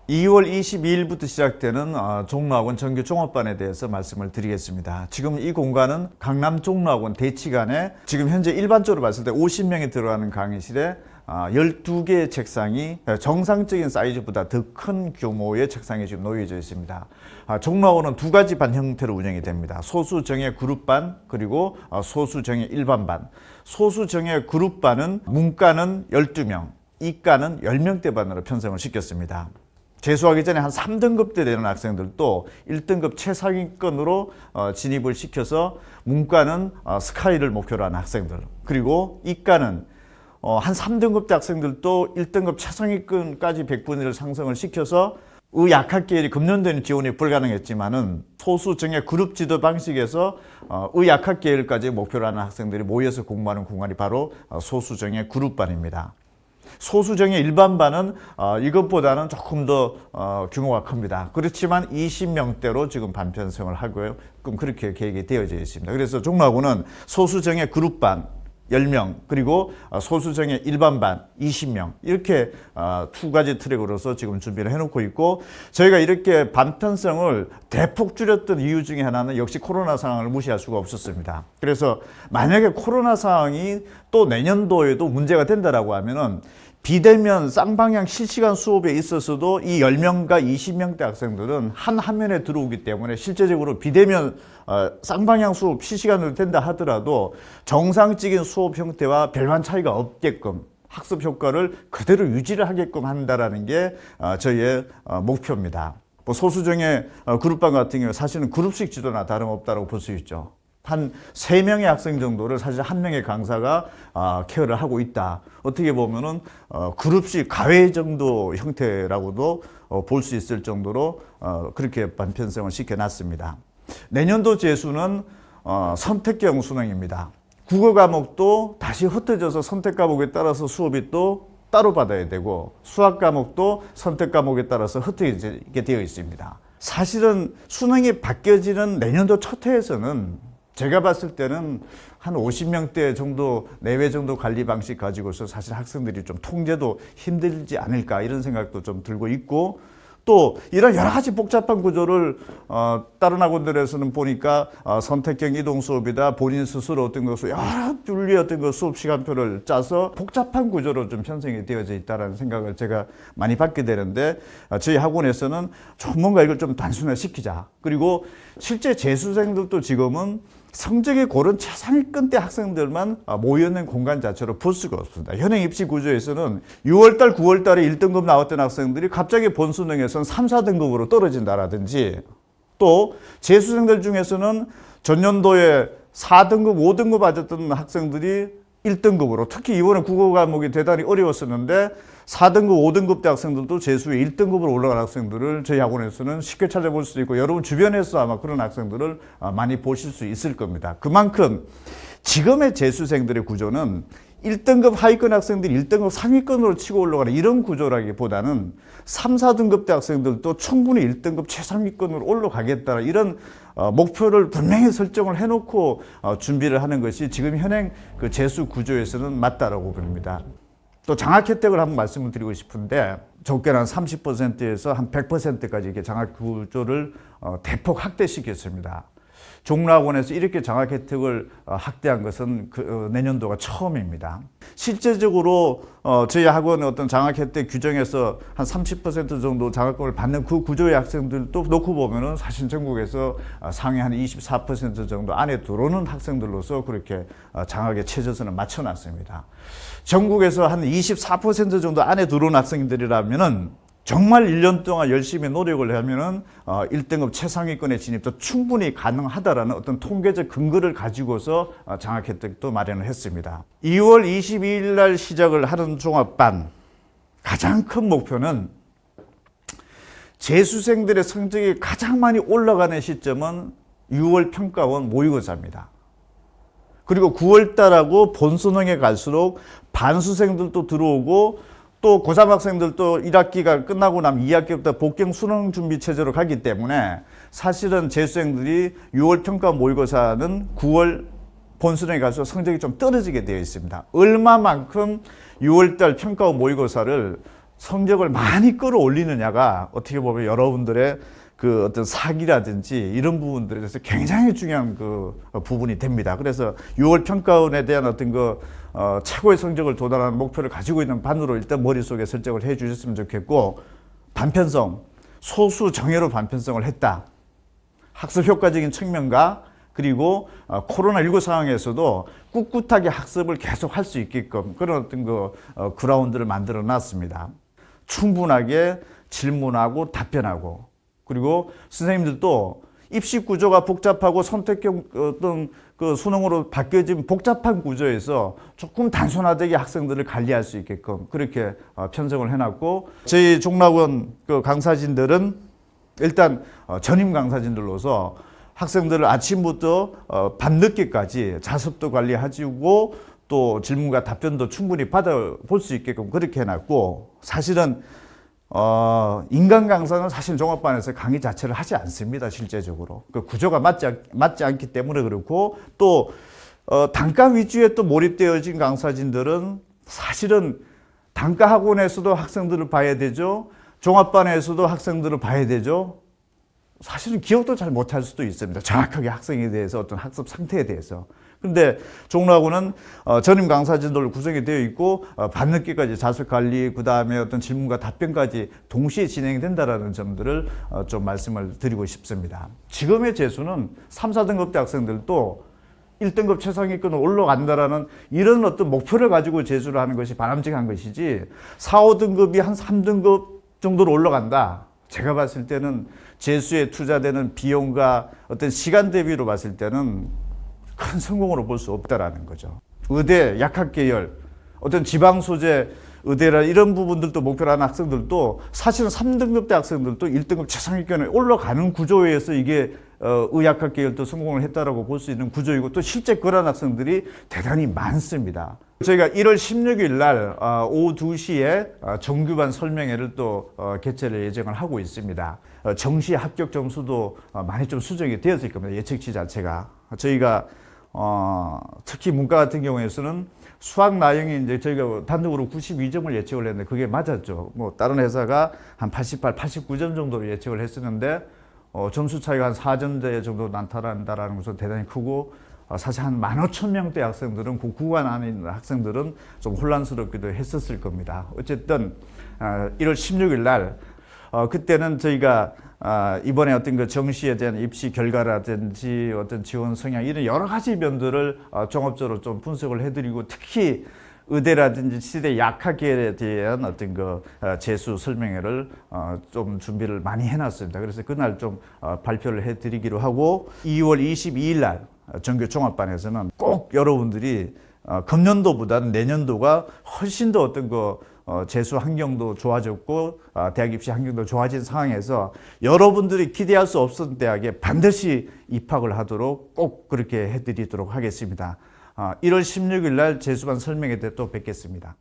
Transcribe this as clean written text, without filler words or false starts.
2월 22일부터 시작되는 종로학원 정규 종합반에 대해서 말씀을 드리겠습니다. 지금 이 공간은 강남 종로학원 대치관에 지금 현재 일반적으로 봤을 때 50명이 들어가는 강의실에 12개의 책상이 정상적인 사이즈보다 더 큰 규모의 책상이 지금 놓여져 있습니다. 종로학원은 두 가지 반 형태로 운영이 됩니다. 소수정예 그룹반 그리고 소수정예 일반반. 소수정예 그룹반은 문과는 12명, 이과는 10명대 반으로 편성을 시켰습니다. 재수하기 전에 한 3등급 때 되는 학생들도 1등급 최상위권으로 진입을 시켜서 문과는 스카이를 목표로 하는 학생들, 그리고 이과는 한 3등급 대 학생들도 1등급 최상위권까지 100분위를 상승을 시켜서 의약학계열이 금년도에는 지원이 불가능했지만은 소수정예 그룹 지도 방식에서 의약학계열까지 목표로 하는 학생들이 모여서 공부하는 공간이 바로 소수정예 그룹반입니다. 소수정예 일반반은 이것보다는 조금 더 규모가 큽니다. 그렇지만 20명대로 지금 반 편성을 하고요. 그렇게 계획이 되어져 있습니다. 그래서 종로학원은 소수정예 그룹반 10명 그리고 소수정예 일반반 20명 이렇게 두 가지 트랙으로서 지금 준비를 해놓고 있고, 저희가 이렇게 반 편성을 대폭 줄였던 이유 중에 하나는 역시 코로나 상황을 무시할 수가 없었습니다. 그래서 만약에 코로나 상황이 또 내년도에도 문제가 된다라고 하면은 비대면 쌍방향 실시간 수업에 있어서도 이 10명과 20명대 학생들은 한 화면에 들어오기 때문에 실제적으로 비대면 쌍방향 수업 실시간으로 된다 하더라도 정상적인 수업 형태와 별반 차이가 없게끔 학습 효과를 그대로 유지를 하게끔 한다라는 게 저희의 목표입니다. 뭐 소수정예 그룹반 같은 경우 사실은 그룹식 지도나 다름없다고 볼 수 있죠. 한 3명의 학생 정도를 사실 한 명의 강사가 케어를 하고 있다. 어떻게 보면은 그룹식 과외 정도 형태라고도 볼 수 있을 정도로 그렇게 반편성을 시켜놨습니다. 내년도 재수는 선택형 수능입니다. 국어 과목도 다시 흩어져서 선택 과목에 따라서 수업이 또 따로 받아야 되고, 수학 과목도 선택 과목에 따라서 흩어지게 되어 있습니다. 사실은 수능이 바뀌어지는 내년도 첫 해에서는 제가 봤을 때는 한 50명대 정도 내외 정도 관리 방식 가지고서 사실 학생들이 좀 통제도 힘들지 않을까 이런 생각도 좀 들고 있고, 또 이런 여러 가지 복잡한 구조를 다른 학원들에서는 보니까 선택형 이동 수업이다, 본인 스스로 어떤 것을 여러 분류의 어떤 그 수업 시간표를 짜서 복잡한 구조로 좀 편성이 되어져 있다는 생각을 제가 많이 받게 되는데, 저희 학원에서는 좀 뭔가 이걸 좀 단순화시키자. 그리고 실제 재수생들도 지금은 성적이 고른 최상위권대 학생들만 모여있는 공간 자체로 볼 수가 없습니다. 현행 입시 구조에서는 6월달, 9월달에 1등급 나왔던 학생들이 갑자기 본수능에서는 3, 4등급으로 떨어진다라든지, 또 재수생들 중에서는 전년도에 4등급, 5등급 맞았던 학생들이 1등급으로, 특히 이번에 국어 과목이 대단히 어려웠었는데 4등급, 5등급 대 학생들도 재수에 1등급으로 올라간 학생들을 저희 학원에서는 쉽게 찾아볼 수 있고, 여러분 주변에서 아마 그런 학생들을 많이 보실 수 있을 겁니다. 그만큼 지금의 재수생들의 구조는 1등급 하위권 학생들이 1등급 상위권으로 치고 올라가는 이런 구조라기보다는 3, 4등급 대 학생들도 충분히 1등급 최상위권으로 올라가겠다는 이런 목표를 분명히 설정을 해놓고 준비를 하는 것이 지금 현행 그 재수 구조에서는 맞다라고 봅니다. 또 장학 혜택을 한번 말씀을 드리고 싶은데, 적게는 한 30%에서 한 100%까지 이렇게 장학 구조를 대폭 확대시켰습니다. 종로학원에서 이렇게 장학 혜택을 확대한 것은 내년도가 처음입니다. 실제적으로 저희 학원의 어떤 장학 혜택 규정에서 한 30% 정도 장학금을 받는 그 구조의 학생들도 놓고 보면은 사실 전국에서 상위 한 24% 정도 안에 들어오는 학생들로서 그렇게 장학의 최저선을 맞춰놨습니다. 전국에서 한 24% 정도 안에 들어온 학생들이라면은 정말 1년 동안 열심히 노력을 하면은 1등급 최상위권에 진입도 충분히 가능하다라는 어떤 통계적 근거를 가지고서 장학 혜택도 마련을 했습니다. 2월 22일 날 시작을 하는 종합반, 가장 큰 목표는 재수생들의 성적이 가장 많이 올라가는 시점은 6월 평가원 모의고사입니다. 그리고 9월 달하고 본수능에 갈수록 반수생들도 들어오고, 또 고3 학생들도 1학기가 끝나고 나면 2학기부터 복경 수능 준비 체제로 가기 때문에 사실은 재수생들이 6월 평가 모의고사는 9월 본수능에 가서 성적이 좀 떨어지게 되어 있습니다. 얼마만큼 6월달 평가 모의고사를 성적을 많이 끌어올리느냐가 어떻게 보면 여러분들의 그 어떤 사기라든지 이런 부분들에 대해서 굉장히 중요한 그 부분이 됩니다. 그래서 6월 평가원에 대한 어떤 그 최고의 성적을 도달하는 목표를 가지고 있는 반으로 일단 머릿속에 설정을 해 주셨으면 좋겠고, 단편성, 소수 정예로 단편성을 했다. 학습 효과적인 측면과 그리고 코로나19 상황에서도 꿋꿋하게 학습을 계속 할 수 있게끔 그런 어떤 그 그라운드를 만들어 놨습니다. 충분하게 질문하고 답변하고, 그리고 선생님들도 입시 구조가 복잡하고 선택형 어떤 그 수능으로 바뀌어진 복잡한 구조에서 조금 단순하게 학생들을 관리할 수 있게끔 그렇게 편성을 해놨고, 저희 종락원 그 강사진들은 일단 전임 강사진들로서 학생들을 아침부터 밤늦게까지 자습도 관리해주고 또 질문과 답변도 충분히 받아볼 수 있게끔 그렇게 해놨고, 사실은 인간 강사는 사실 종합반에서 강의 자체를 하지 않습니다. 실제적으로 그 구조가 맞지 않기 때문에 그렇고, 또 단과 위주에 또 몰입되어진 강사진들은 사실은 단과 학원에서도 학생들을 봐야 되죠. 종합반에서도 학생들을 봐야 되죠. 사실은 기억도 잘 못할 수도 있습니다. 정확하게 학생에 대해서 어떤 학습 상태에 대해서. 근데 종로학원은 전임 강사진들로 구성이 되어 있고 밤늦게까지 자습 관리, 그 다음에 어떤 질문과 답변까지 동시에 진행된다라는 점들을 좀 말씀을 드리고 싶습니다. 지금의 재수는 3, 4등급대 학생들도 1등급 최상위권으로 올라간다라는 이런 어떤 목표를 가지고 재수를 하는 것이 바람직한 것이지, 4, 5등급이 한 3등급 정도로 올라간다. 제가 봤을 때는 재수에 투자되는 비용과 어떤 시간 대비로 봤을 때는 큰 성공으로 볼 수 없다라는 거죠. 의대, 약학계열, 어떤 지방 소재 의대라 이런 부분들도 목표로 하는 학생들도 사실은 3등급대 학생들도 1등급 최상위권에 올라가는 구조에서 이게 의학학 계열도 성공을 했다라고 볼 수 있는 구조이고, 또 실제 그런 학생들이 대단히 많습니다. 저희가 1월 16일 날 오후 2시에 정규반 설명회를 또 개최를 예정을 하고 있습니다. 정시 합격 점수도 많이 좀 수정이 되었을 겁니다. 예측치 자체가. 저희가 특히 문과 같은 경우에서는 수학 나형이 이제 저희가 단독으로 92점을 예측을 했는데 그게 맞았죠. 뭐 다른 회사가 한 88, 89점 정도로 예측을 했었는데 점수 차이가 한 4점대 정도 나타난다라는 것은 대단히 크고, 사실 한 15,000명대 학생들은 그 구간 안에 있는 학생들은 좀 혼란스럽기도 했었을 겁니다. 어쨌든 1월 16일 날 그때는 저희가 이번에 어떤 그 정시에 대한 입시 결과라든지 어떤 지원 성향 이런 여러 가지 면들을 종합적으로 좀 분석을 해드리고, 특히 의대라든지 시대 약학계에 대한 어떤 그 재수 설명회를 좀 준비를 많이 해놨습니다. 그래서 그날 좀 발표를 해드리기로 하고, 2월 22일 날 전교 종합반에서는 꼭 여러분들이 금년도보다는 내년도가 훨씬 더 어떤 그 재수 환경도 좋아졌고 대학 입시 환경도 좋아진 상황에서 여러분들이 기대할 수 없었던 대학에 반드시 입학을 하도록 꼭 그렇게 해드리도록 하겠습니다. 1월 16일 날 재수반 설명회 때 또 뵙겠습니다.